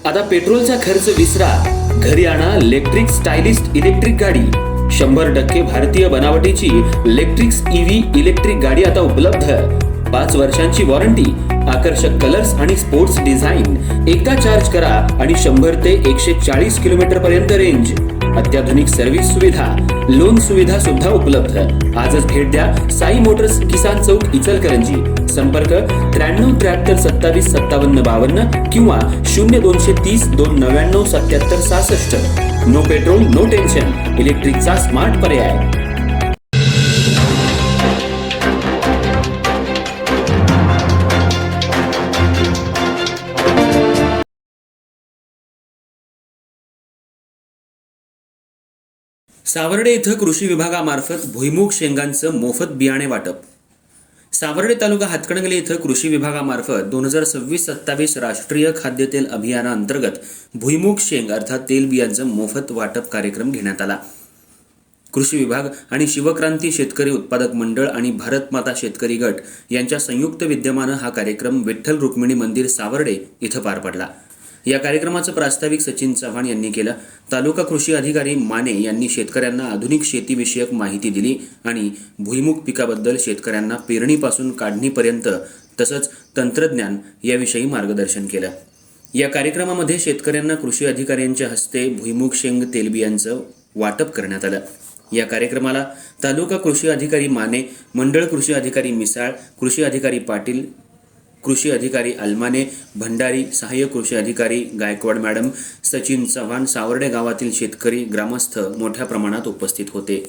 आता पेट्रोलचा खर्च विसरा, घरी आणा इलेक्ट्रिक स्टायलिस्ट इलेक्ट्रिक गाडी। 100% भारतीय बनावटीची इलेक्ट्रिक्स ईव्ही इलेक्ट्रिक गाडी आता उपलब्ध। 5 वर्षांची वॉरंटी, आकर्षक कलर्स आणि स्पोर्ट्स डिझाइन। एकदा चार्ज करा आणि 100 ते 140 किलोमीटर पर्यंत रेंज। अत्याधुनिक सर्व्हिस सुविधा, लोन सुविधा सुद्धा उपलब्ध। आजच भेट द्या साई मोटर्स, किसान चौक, इचलकरंजी। संपर्क 93 73 27 57 52 किंवा 0230 299 77 66। नो पेट्रोल नो टेन्शन, इलेक्ट्रिकचा स्मार्ट पर्याय। सावर्डे इथं कृषी विभागामार्फत भुईमुग शेंगांचं मोफत बियाणे वाटप। सावर्डे तालुका हातकणंगले इथं कृषी विभागामार्फत 2026-27 राष्ट्रीय खाद्यतेल अभियानाअंतर्गत भुईमुग शेंग अर्थात तेलबियांचं मोफत वाटप कार्यक्रम घेण्यात आला। कृषी विभाग आणि शिवक्रांती शेतकरी उत्पादक मंडळ आणि भारत माता शेतकरी गट यांच्या संयुक्त विद्यमानं हा कार्यक्रम विठ्ठल रुक्मिणी मंदिर सावर्डे इथं पार पडला। या कार्यक्रमाचं प्रास्ताविक सचिन चव्हाण यांनी केलं। तालुका कृषी अधिकारी माने यांनी शेतकऱ्यांना आधुनिक शेतीविषयक माहिती दिली आणि भुईमुग पिकाबद्दल शेतकऱ्यांना पेरणीपासून काढणीपर्यंत तसंच तंत्रज्ञान याविषयी मार्गदर्शन केलं। या कार्यक्रमामध्ये शेतकऱ्यांना कृषी अधिकाऱ्यांच्या हस्ते भुईमुग शेंग तेलबियांचं वाटप करण्यात आलं। या कार्यक्रमाला तालुका कृषी अधिकारी माने, मंडळ कृषी अधिकारी मिसाळ, कृषी अधिकारी पाटील, कृषी अधिकारी अलमाने, भंडारी, सहाय्यक कृषी अधिकारी गायकवाड मॅडम, सचिन चव्हाण, सावर्डे गावातील शेतकरी, ग्रामस्थ मोठ्या प्रमाणात उपस्थित होते।